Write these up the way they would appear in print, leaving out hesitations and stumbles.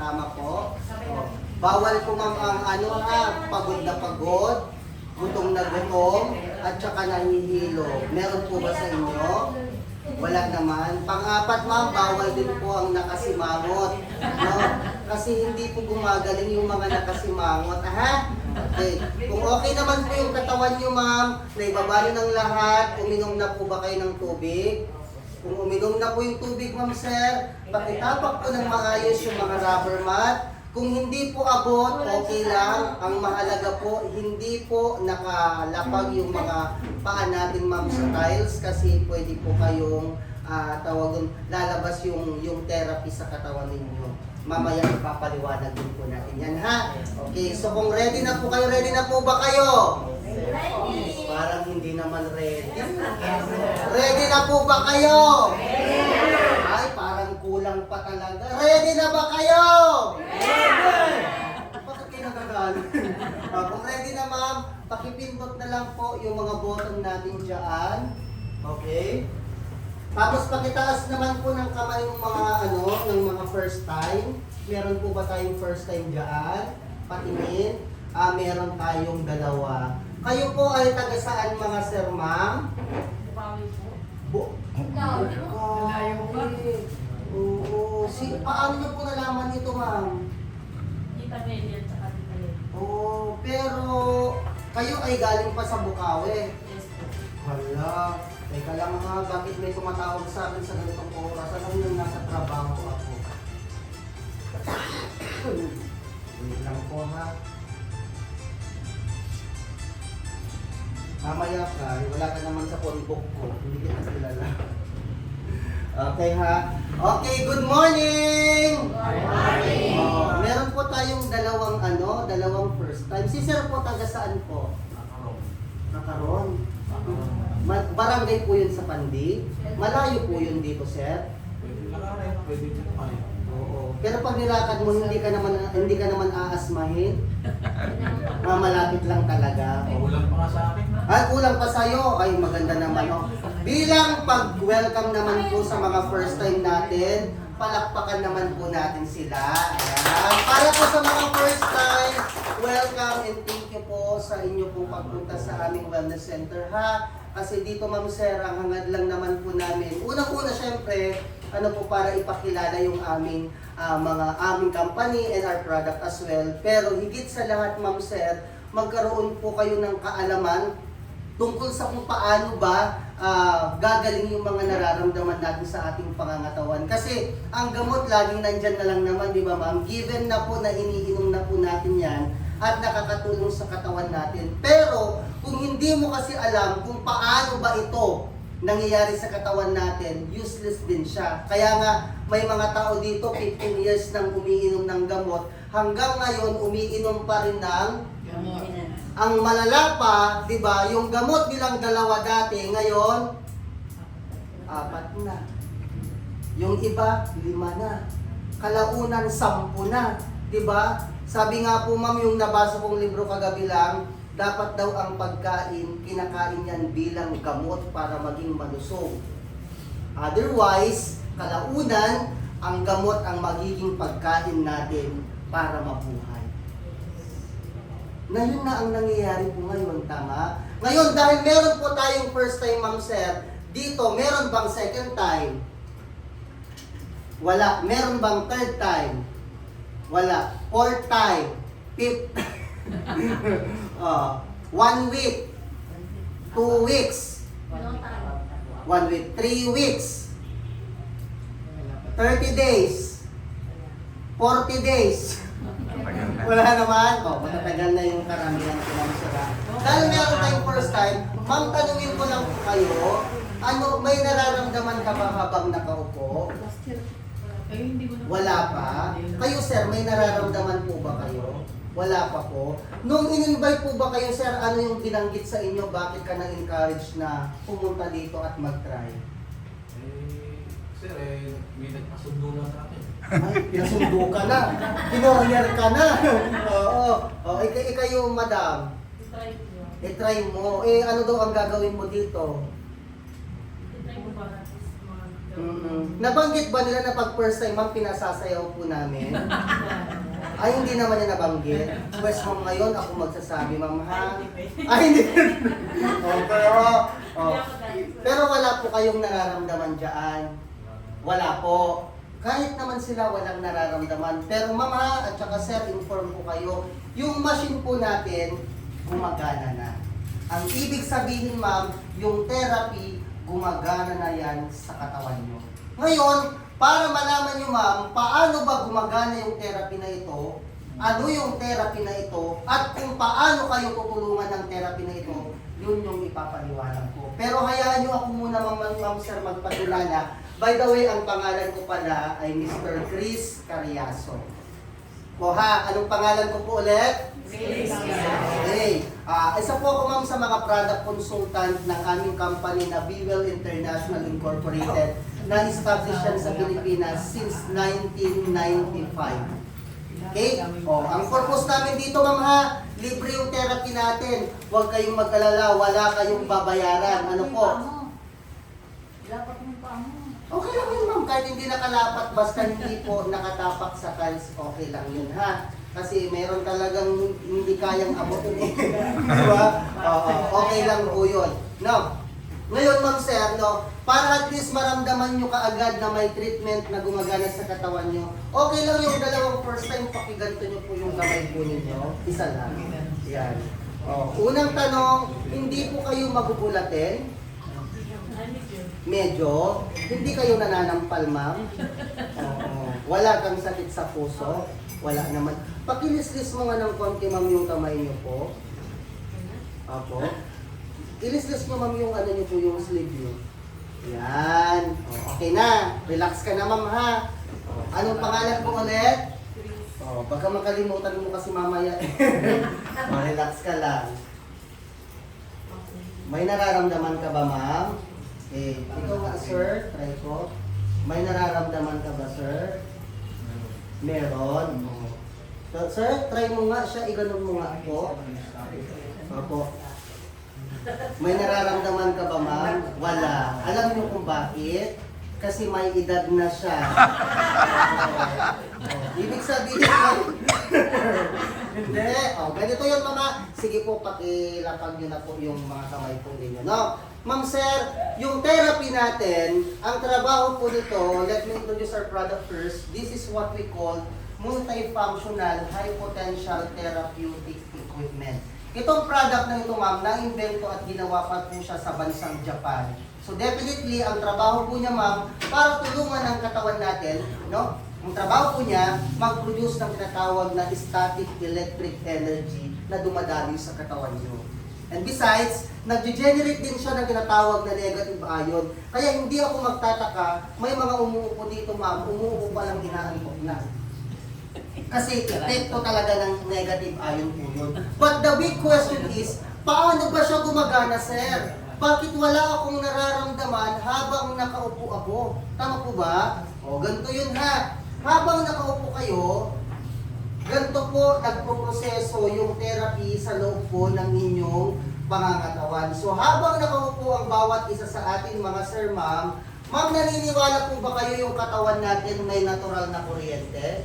Tama po? Oh. Bawal po ma'am ang ano pagod na pagod, gutom na gutom, at saka nahihilo. Meron po ba sa inyo? Wala naman. Pang-apat ma'am, bawal din po ang nakasimangot. No? Kasi hindi po gumagaling yung mga nakasimangot. Ha? Okay. Kung okay naman po yung katawan nyo ma'am, naibaba nyo ng lahat, uminom na po ba kayo ng tubig? Kung uminom na po yung tubig ma'am sir, pakitapak po ng maayos yung mga rubber mat. Kung hindi po abot, okay lang. Ang mahalaga po, hindi po nakalapag yung mga paa natin ma'am sa tiles kasi pwede po kayong tawagan, lalabas yung therapy sa katawan ninyo. Mamaya ipapaliwanag din po natin yan ha. Okay, so kung ready na po kayo, ready na po ba kayo? Ready. Parang hindi naman ready. Ready na po ba kayo? Ay, parang kulang pa talaga. Ready na ba kayo? Bakit kayo nagagalit? Kung ready na ma'am, pakipindot na lang po yung mga button natin dyan. Okay? Tapos pakitaas naman po ng kamay ng mga ng mga first time. Meron po ba tayong first time dyan? Patingin. Meron tayong dalawa. Kayo po ay taga saan mga sir ma'am? Malayo pa. Oo. Paano niyo po nalaman ito ma'am? Tita Nelly at saka Tita Nelly. Oo. Pero kayo ay galing pa sa Bukawi. Yes po. Hala. Teka lang ha, bakit may tumatawag sa akin sa ganitong oras? Alam nyo, nasa trabaho ako. Wait lang po ha. Mamaya ka, wala ka naman sa phone book ko. Hindi kita kilala. Okay ha. Okay, good morning! Good morning! Meron po tayong dalawang first time. Si sir po, taga saan po? Nakaroon. Barangay po yun sa Pandi. Malayo po yun dito, sir. Oo. Pero pag nilakad mo, hindi ka naman aasmahin. Malapit lang talaga. Kulang pa nga sa akin. Ay, kulang pa sa'yo. Ay, maganda naman. Oh. Bilang pag-welcome naman po sa mga first time natin, palakpakan naman po natin sila. Ayan. Para po sa mga first time, welcome and thank you po sa inyo pong pagpunta sa aming wellness center ha. Kasi dito ma'am sir, ang hangad lang naman po namin. Una-una syempre, para ipakilala yung aming aming company and our product as well. Pero higit sa lahat ma'am sir, magkaroon po kayo ng kaalaman tungkol sa kung paano ba gagaling yung mga nararamdaman natin sa ating pangangatawan. Kasi ang gamot laging nandyan na lang naman, di ba ma'am? Given na po na iniinom na po natin yan at nakakatulong sa katawan natin. Pero kung hindi mo kasi alam kung paano ba ito nangyayari sa katawan natin, useless din siya. Kaya nga may mga tao dito 15 years nang umiinom ng gamot, hanggang ngayon umiinom pa rin ng ang malala pa, di ba, yung gamot nilang 2 dati, ngayon 4 na. Yung iba 5 na. Kalaunan 10 na, di ba? Sabi nga po ma'am, yung nabasa kong libro kagabi lang, dapat daw ang pagkain, kinakain yan bilang gamot para maging malusog. Otherwise, kalaunan, ang gamot ang magiging pagkain natin para mabuhay. Na yun na ang nangyayari po ngayon, tama? Ngayon, dahil meron po tayong first time, ma'am sir, dito, meron bang second time? Wala. Meron bang third time? Wala. Fourth time? Fifth? 1 week? 2 weeks? 1 week? 3 weeks? 30 days? 40 days? Wala naman. Matatagal na yung karamihan ko lang sila. Dahil meron tayong first time, ma'am, tanungin ko lang po kayo, may nararamdaman ka ba habang nakaupo? Wala pa? Kayo sir, may nararamdaman po ba kayo? Wala pa po. Nung in-invite po ba kayo sir, ano yung binanggit sa inyo, bakit ka na-encourage na pumunta dito at mag-try? Sir, may nagpasundo lang sa akin. Ay, pinasundo ka na. Kinorner ka na. Oo. Ikayo, madam. Try ko. I-try mo. Ano daw ang gagawin mo dito? Try ko para mga Nabanggit ba nila na pag first time ma'am, pinasasayaw po namin? Ay, hindi naman niya nabanggit. Pues ma'am, ngayon ako magsasabi, ma'am ha? Ay, hindi. Oh, pero wala po kayong nararamdaman dyan. Wala po. Kahit naman sila walang nararamdaman. Pero ma'am ha, at saka sir, inform ko kayo, yung machine po natin, gumagana na. Ang ibig sabihin ma'am, yung therapy, gumagana na yan sa katawan nyo. Ngayon, para malaman nyo ma'am, paano ba gumagana yung therapy na ito, ano yung therapy na ito, at kung paano kayo tutulungan ng therapy na ito, yun yung ipapaliwanag ko. Pero hayaan nyo ako muna ma'am sir magpatulala. By the way, ang pangalan ko pala ay Mr. Chris Cariaso. O ha, anong pangalan ko po ulit? Okay. Isa po ako ma'am sa mga product consultant ng aming company na Bewell International Incorporated na established yan sa Pilipinas since 1995. Okay? Ang purpose namin dito ma'am ha, libre yung therapy natin. Huwag kayong mag-alala, wala kayong babayaran. Ano po? Dapat mo pa mo. Okay lang yun ma'am, kahit hindi nakalapat, basta hindi po nakatapak sa tiles, okay lang yun ha. Kasi meron talagang hindi kayang abutin eh. Diba? Okay lang po yun. No? Ngayon ma'am sir, no, para at least maramdaman nyo kaagad na may treatment na gumagana sa katawan nyo, okay lang yung dalawang first time pakiganto nyo po yung kamay po ninyo. Isa lang. Yan. Unang tanong, hindi po kayo magugulatin? Medyo. Hindi kayo nananampal ma'am? Wala kang sakit sa puso? Wala naman. Pakilislis mo nga ng konti ma'am yung kamay nyo po. Opo. Ilislis mo ma'am yung ano nyo po, yung sleeve nyo. Yan. Okay na. Relax ka na ma'am ha. Anong pangalan po ulit? Baka makalimutan mo kasi mamaya. Relax ka lang. May nararamdaman ka ba ma'am? Ikaw nga sir, try ko. May nararamdaman ka ba sir? Meron. So, sir, try mo nga siya, iganon mo nga po. Opo. May nararamdaman ka ba ma'am? Wala. Alam niyo kung bakit? Kasi may edad na siya. Ibig sabihin, hindi. Ganito yun mama. Sige po, pakilapag nyo na po yung mga kamay po ninyo. No? Ma'am sir, yung therapy natin, ang trabaho po nito, let me introduce our product first. This is what we call multifunctional high potential therapeutic equipment. Itong product na ito ma'am, na-invento at ginawa pa po siya sa bansang Japan. So definitely, ang trabaho po niya ma'am, para tulungan ang katawan natin, no? Ang trabaho po niya, mag-produce ng tinatawag na static electric energy na dumadaloy sa katawan niyo. And besides, nag-generate din siya ng tinatawag na negative ion. Kaya hindi ako magtataka, may mga umuupo dito ma'am, umuupo pa lang inaantok na. Kasi epekto talaga ng negative ion po yun. But the big question is, paano ba siya gumagana sir? Bakit wala akong nararamdaman habang nakaupo ako? Tama po ba? Ganito yun ha. Habang nakaupo kayo, ganito po nagproproseso yung therapy sa loob po ng inyong pangangatawan. So habang nakaupo ang bawat isa sa ating mga sir ma'am, ma'am naniniwala po ba kayo yung katawan natin may natural na kuryente?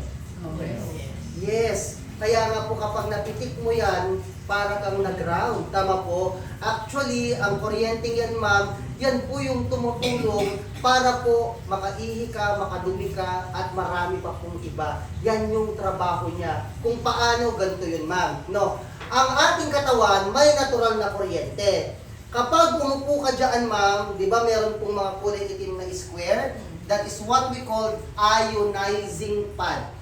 Yes. Kaya nga po kapag napitik mo yan, para kang nag-ground. Tama po. Actually, ang kuryente yan ma'am, yan po yung tumutulong para po makaihi ka, makadumi ka, at marami pa pong iba. Yan yung trabaho niya. Kung paano, ganito yun ma'am. No? Ang ating katawan, may natural na kuryente. Kapag umupo ka dyan ma'am, di ba meron pong mga kulay itim na square? That is what we call ionizing pad.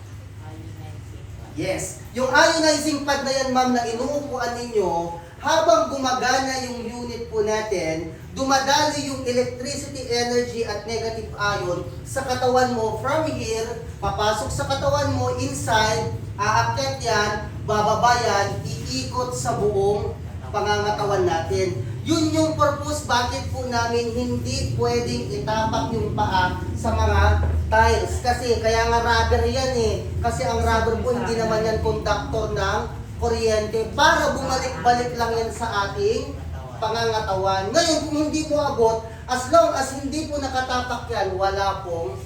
Yes. Yung ionizing pad na yan ma'am na inuupuan ninyo, habang gumagana yung unit po natin, dumadali yung electricity energy at negative ion sa katawan mo from here, papasok sa katawan mo, inside, aakyat yan, bababa yan, iikot sa buong pangangatawan natin. Yun yung purpose bakit po namin hindi pwedeng itapak yung paa sa mga tiles. Kasi kaya nga rubber yan eh. Kasi ang rubber po hindi naman yan conductor ng kuryente. Para bumalik-balik lang yan sa ating pangangatawan. Ngayon kung hindi mo abot, As long as hindi po nakatapak yan, wala pong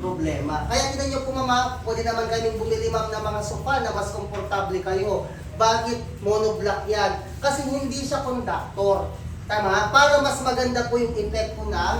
problema. Kaya tignan nyo po mama, pwede naman kayong bumili ma'am ng mga sofa na mas komportable kayo. Bakit monoblock yan? Kasi hindi siya conductor. Tama? Para mas maganda po yung epekto ng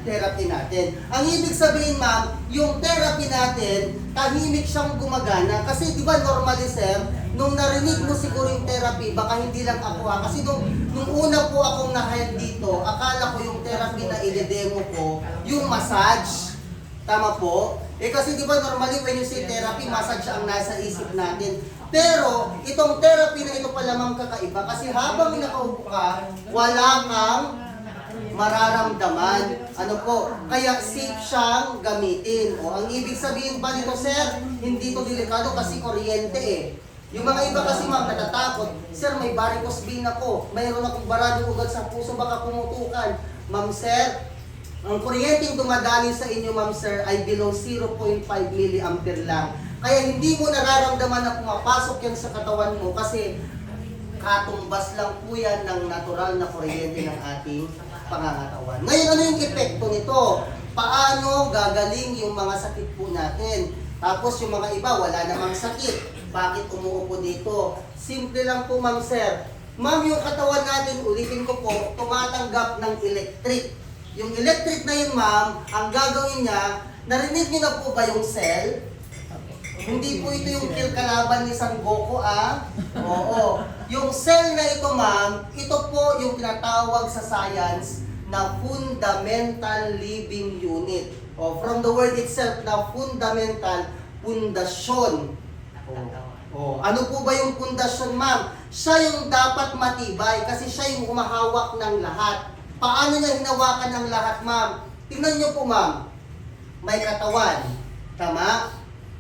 therapy natin. Ang ibig sabihin ma'am, yung therapy natin, tahimik siyang gumagana. Kasi di ba normally sir, nung narinig mo siguro yung therapy, baka hindi lang ako ha. Kasi nung una po akong na-hire dito, akala ko yung therapy na i-demo ko, yung massage. Tama po? Eh kasi di ba normally when you say therapy, massage ang nasa isip natin. Pero itong therapy na ito pala ma'am kakaiba kasi habang nakaupo ka, wala kang mararamdaman. Ano po? Kaya safe siyang gamitin. O, ang ibig sabihin ba nito, sir, hindi to delikado kasi kuryente eh. Yung mga iba kasi ma'am natatakot, sir, may varicose vein ako, mayroon akong baradong ugat sa puso, baka pumutukan. Ma'am sir, ang kuryenteng dumadali sa inyo ma'am sir ay below 0.5 milliampere lang. Kaya hindi mo nararamdaman na pumapasok yan sa katawan mo kasi katumbas lang po yan ng natural na kuryente ng ating pangangatawan. Ngayon, ano yung epekto nito? Paano gagaling yung mga sakit po natin? Tapos yung mga iba, wala namang sakit. Bakit umuupo dito? Simple lang po, ma'am sir. Ma'am, yung katawan natin, ulitin ko po, tumatanggap ng electric. Yung electric na yun, ma'am, ang gagawin niya, narinig niyo na po ba yung cell? Hindi po ito yung kill kalaban ni San Goku, ah. Oo. Yung cell na ito, ma'am, ito po yung tinatawag sa science na fundamental living unit. O, from the word itself na fundamental, pundasyon. O, ano po ba yung pundasyon, ma'am? Siya yung dapat matibay kasi siya yung humahawak ng lahat. Paano niya hinawakan ng lahat, ma'am? Tingnan niyo po, ma'am. May katawan. Tama?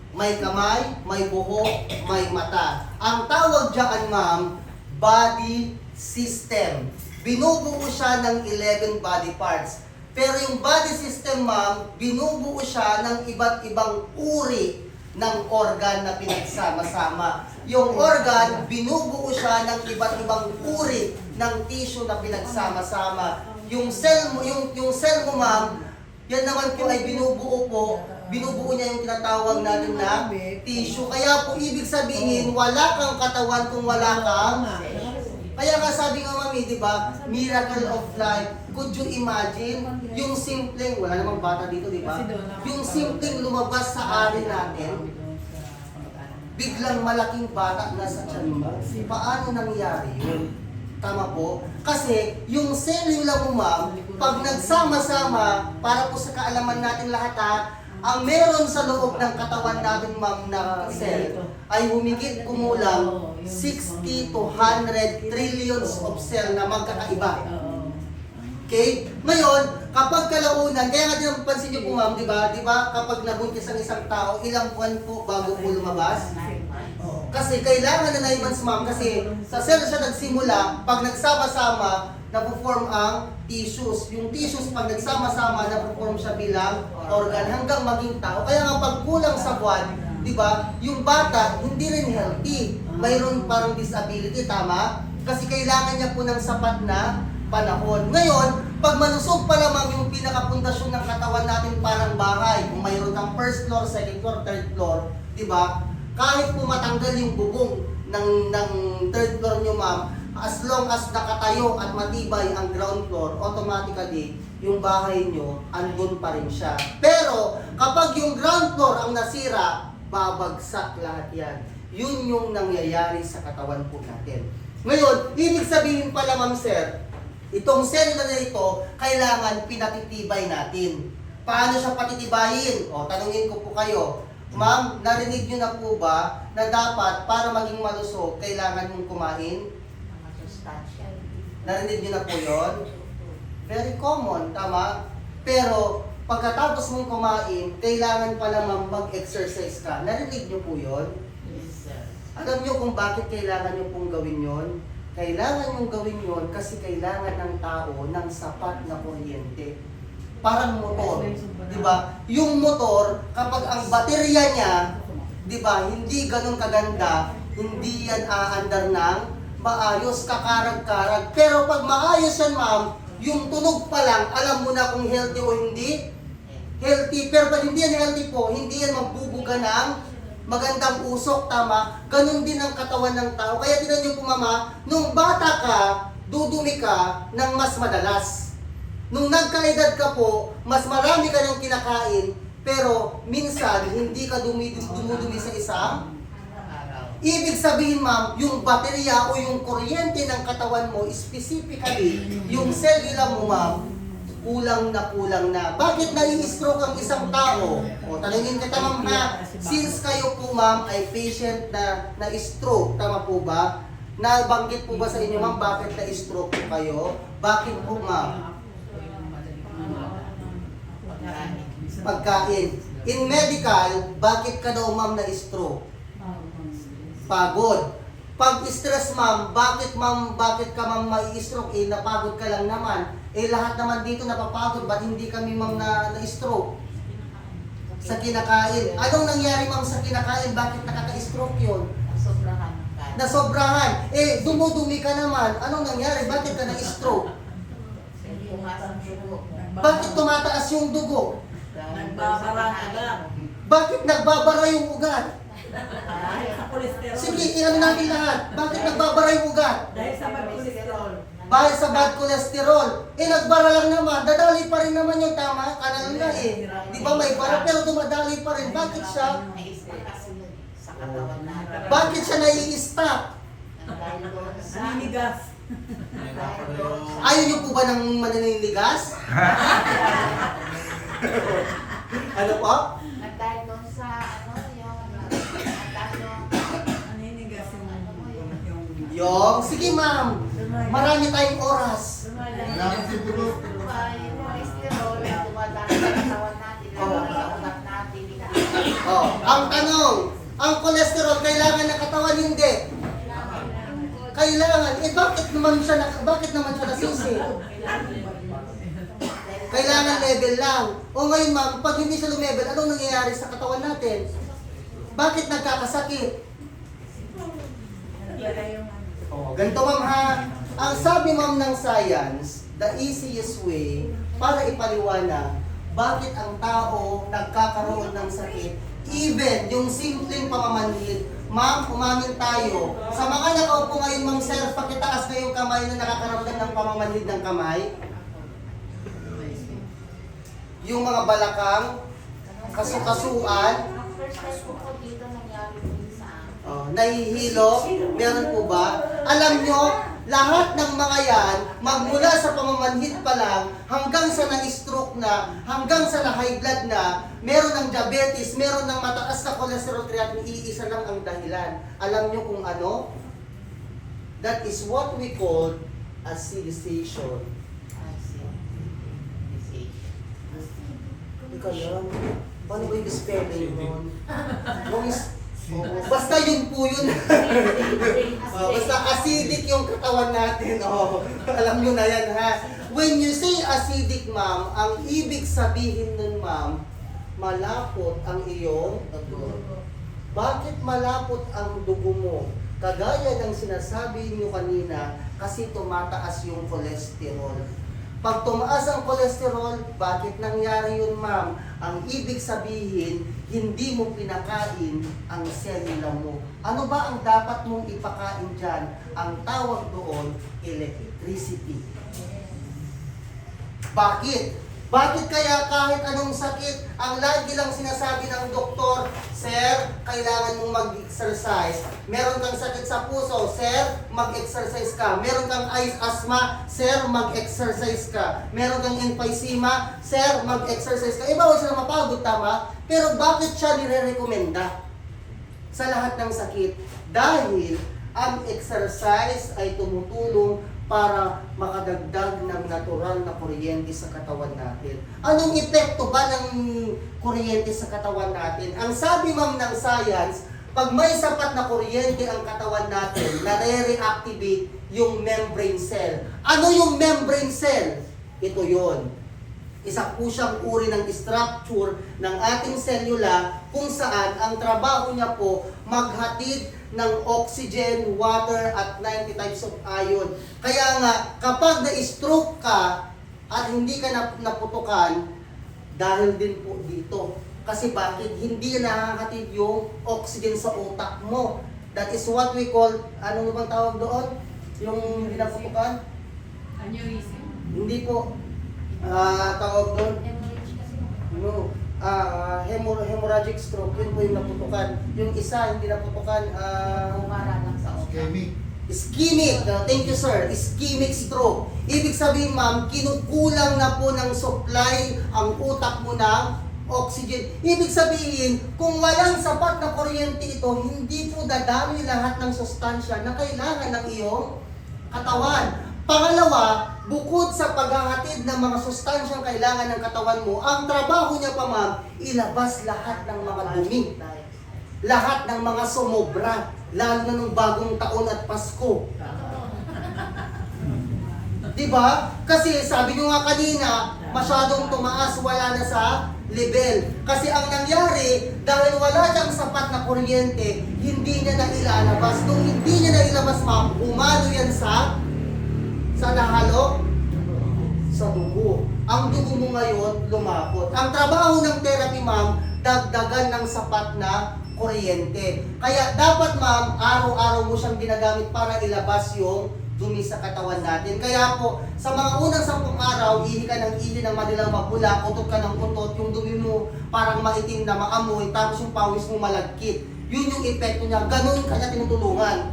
May kamay, may buhok, may mata. Ang tawag dyan, ma'am, body system. Binubuo siya ng 11 body parts. Pero yung body system, ma'am, binubuo siya ng iba't ibang uri ng organ na pinagsama-sama. Yung organ, binubuo siya ng iba't ibang uri ng tissue na pinagsama-sama. Yung cell mo, yung cell mo, ma'am, yan naman po ay binubuo niya yung tinatawag natin na tissue. Kaya po ibig sabihin, wala kang katawan kung wala kang. Kaya nga sabi nga mami, di ba, miracle of life. Could you imagine, yung simpleng, wala namang bata dito, di ba? Yung simpleng lumabas sa ari natin, biglang malaking bata na sa tiyan mo. Paano nangyari yun? Tama po? Kasi yung cellula mo ma'am, pag nagsama-sama, para po sa kaalaman natin lahat ha, ang meron sa loob ng katawan natin ma'am na cell ay humigit kumulang 60 to 100 trillions of cell na magkakaiba. Okay? Ngayon, kapag kalaunan, kaya nga din pansin niyo po ma'am, di ba? Di ba kapag nabuntis ang isang tao, ilang buwan po bago po lumabas? Kasi kailangan na 9 months ma'am kasi sa cell siya nagsimula, pag nagsama-sama, napo-form ang tissues. Yung tissues pag nagsama-sama, napo-form siya bilang organ hanggang maging tao. Kaya nga pag kulang sa buwan, di ba, yung bata hindi rin healthy. Mayroon parang disability, tama? Kasi kailangan niya po ng sapat na panahon. Ngayon, pag malusog pa lamang yung pinakapundasyon ng katawan natin parang bahay, kung mayroon kang first floor, second floor, third floor, di ba? Kahit po matanggal yung bubong ng third floor nyo ma'am, as long as nakatayo at matibay ang ground floor, automatically, yung bahay nyo, andun pa rin siya. Pero, kapag yung ground floor ang nasira, babagsak lahat yan. Yun yung nangyayari sa katawan po natin. Ngayon, ibig sabihin pala ma'am sir, itong cellula na ito, kailangan pinatitibay natin. Paano siya patitibayin? O, tanungin ko po kayo. Ma'am, narinig nyo na po ba na dapat para maging malusog, kailangan mong kumain? Narinig nyo na po yun? Very common, tama? Pero, pagkatapos mong kumain, kailangan pala ma'am mag-exercise ka. Narinig nyo po yun? Alam nyo kung bakit kailangan nyo pong gawin yun? Kailangan nyo gawin yun kasi kailangan ng tao ng sapat na kuryente. Parang motor, di ba? Yung motor, kapag ang baterya niya, di ba, hindi ganun kaganda, hindi yan aandar ng maayos, kakarag-karag. Pero pag maayos yan, ma'am, yung tunog pa lang, alam mo na kung healthy o hindi healthy. Pero pag hindi yan healthy po, hindi yan magbubuga ng magandang usok, tama? Ganon din ang katawan ng tao. Kaya tinan niyo po mama, nung bata ka, dudumi ka ng mas madalas. Nung nagkaedad ka po, mas marami ka ng kinakain, pero minsan hindi ka dumudumi sa isang. Ibig sabihin ma'am, yung baterya o yung kuryente ng katawan mo, specifically, yung cellula mo ma'am, kulang na. Bakit nai-stroke ang isang tao? O tanungin kita ma'am ha, since kayo po ma'am ay patient na na-stroke, tama po ba? Nabanggit po ba sa inyo ma'am bakit na-stroke po kayo? Bakit po ma'am? Pagkain. In medical, bakit ka daw ma'am na-stroke? Pagod. Pag stress ma'am, bakit ka ma'am mai-stroke? Eh, napagod ka lang naman. Eh, lahat naman dito napapagod, ba't hindi kami ma'am na-stroke? Sa kinakain. Anong nangyari ma'am sa kinakain? Bakit nakaka-stroke yun? Sobrahan. Nasobrahan. Eh, dumudumi ka naman. Anong nangyari? Bakit ka na-stroke? Bakit tumataas yung dugo? Nagbabara agad. Bakit nagbabara yung ugat? Dahil sa kolesterol. Sige, iyan natin lahat. Bakit nagbabara yung ugat? Dahil sa bad kolesterol. Dahil sa bad cholesterol. Eh, nagbara lang naman. Dadali pa rin naman yung tama. Kanal na eh. Di ba may bara pero dumadali pa rin. Bakit siya? Sa katawan natin. Bakit siya nai-stop? Naninigas. Nahirapan na yung... Ayaw niyo po ba ng mananiligas? Ano po? Dahil doon sa Naninigas yung Sige ma'am. Marami tayong oras. yung cholesterol na dumadaan sa katawan natin, sa utak natin. Oh, ang tanong, ang cholesterol kailangan ng katawan hindi? Kailangan. Eh bakit naman siya nasisi? Kailangan level lang. O ngayon ma'am, pag hindi siya lumevel, anong nangyayari sa katawan natin? Bakit nagkakasakit? Ganito ma'am ha, ang sabi ma'am ng science, the easiest way para ipaliwanag bakit ang tao nagkakaroon ng sakit, even yung simpleng pamamanhid. Ma'am, umamin tayo. Sa mga nakaupo ngayon ma'am sir, pakitaas na yung kamay na nakakaramdam ng pamamanhid ng kamay. Yung mga balakang, kasukasuan, Ang first time ko po dito nangyari din sa akin. nahihilo, meron po ba? Alam nyo, lahat ng mga yan, magmula sa pamamanhid pa lang, hanggang sa na-stroke na, hanggang sa na-high blood na, meron ng diabetes, meron ng mataas na cholesterol creatinine, iisa lang ang dahilan. Alam nyo kung ano? That is what we call acidization. Ikaw lang, paano ba yung spelling nun? Basta yun po yun. Basta acidic yung katawan natin. Alam nyo na yan ha. When you say acidic ma'am, ang ibig sabihin nun ma'am, malapot ang iyong dugo. Bakit malapot ang dugo mo? Kagaya ng sinasabi niyo kanina, kasi tumataas yung cholesterol. Pag tumaas ang cholesterol, bakit nangyari yun ma'am? Ang ibig sabihin, hindi mo pinakain ang selula mo. Ano ba ang dapat mong ipakain dyan? Ang tawag doon, electricity. Bakit? Bakit kaya kahit anong sakit, ang lagi lang sinasabi ng doktor, Sir, kailangan mong mag-exercise. Meron kang sakit sa puso, Sir, mag-exercise ka. Meron kang asthma, Sir, mag-exercise ka. Meron kang emphysema, Sir, mag-exercise ka. Bawal sila mapagod, tama? Pero bakit siya nire-recommenda sa lahat ng sakit? Dahil ang exercise ay tumutulong para makadagdag ng natural na kuryente sa katawan natin. Anong epekto ba ng kuryente sa katawan natin? Ang sabi ma'am ng science, pag may sapat na kuryente ang katawan natin, nare-reactivate yung membrane cell. Ano yung membrane cell? Ito yon. Isa po siyang uri ng structure ng ating selula kung saan ang trabaho niya po maghatid ng oxygen, water, at 90 types of ion. Kaya nga, kapag na-stroke ka, at hindi ka naputukan dahil din po dito. Kasi bakit? Hindi nakakatid yung oxygen sa utak mo. That is what we call, ano bang tawag doon? Yung hindi naputukan? Aneurysm. Hindi po. Tawag doon? No. Hemorrhagic stroke, yun po yung naputukan. Yung isa, hindi naputukan, Bumara lang sa utak. ischemic. Thank you sir. Ischemic stroke. Ibig sabihin ma'am, kinukulang na po ng supply ang utak mo ng oxygen. Ibig sabihin, kung walang sapat na kuryente ito, hindi po dadami lahat ng sustansya na kailangan ng iyong katawan. Pangalawa, bukod sa paghahatid ng mga sustansyang kailangan ng katawan mo, ang trabaho niya pa ma'am, ilabas lahat ng mga dumi. Lahat ng mga sumobra, lalo na nung bagong taon at Pasko. Diba? Kasi sabi nyo nga kanina, masyadong tumaas, wala na sa level. Kasi ang nangyari, dahil wala siyang sapat na kuryente, hindi niya na ilalabas. Nung hindi niya na ilabas ma'am, umalo yan sa nahalo? Sa dugo. Ang dugo mo ngayon, lumapot. Ang trabaho ng therapy ma'am, dagdagan ng sapat na kuryente. Kaya dapat ma'am, araw-araw mo siyang ginagamit para ilabas yung dumi sa katawan natin. Kaya po, sa mga unang 10 araw, ihi ka ng ihi ng madilang mapula, utot ka ng utot, yung dumi mo parang maitim na maamoy, tapos yung pawis mo malagkit. Yun yung epekto niya. Ganun ka niya tinutulungan.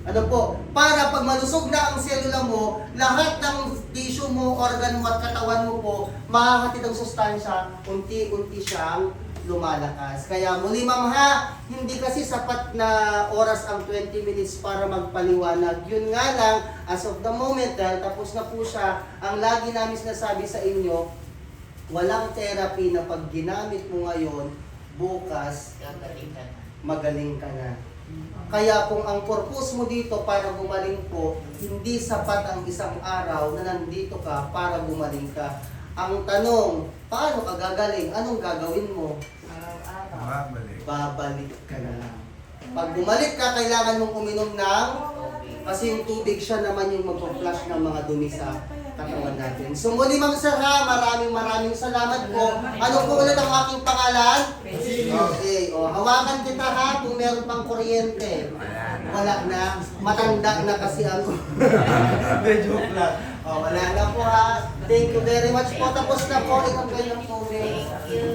Ano po? Para pag malusog na ang selula mo, lahat ng tissue mo, organ mo at katawan mo po, makakatid ang sustansya, unti-unti siyang lumalakas. Kaya muli ma'am ha, hindi kasi sapat na oras ang 20 minutes para magpaliwanag. Yun nga lang, as of the moment, dahil tapos na po siya, ang lagi namin sinasabi sa inyo, walang therapy na pag ginamit mo ngayon, bukas, Gagaling ka na. magaling ka na. Kaya kung ang purpose mo dito para gumaling po, hindi sapat ang isang araw na nandito ka para gumaling ka. Ang tanong, paano ka gagaling? Anong gagawin mo? Araw-araw. Babalik ka na lang. Pag bumalik ka, kailangan mong uminom ng, kasi yung tubig siya naman yung mag-flush ng mga dumi sa katawan natin. So muli ma'am sir ha, maraming salamat po. Ano po ulit ang aking pangalan? Okay, hawakan kita ha kung meron pang kuryente. Wala na, matanda na kasi ako. Joke lang. Wala na po ha. Thank you very much po. Tapos na po, ito po yung tubig. Thank you.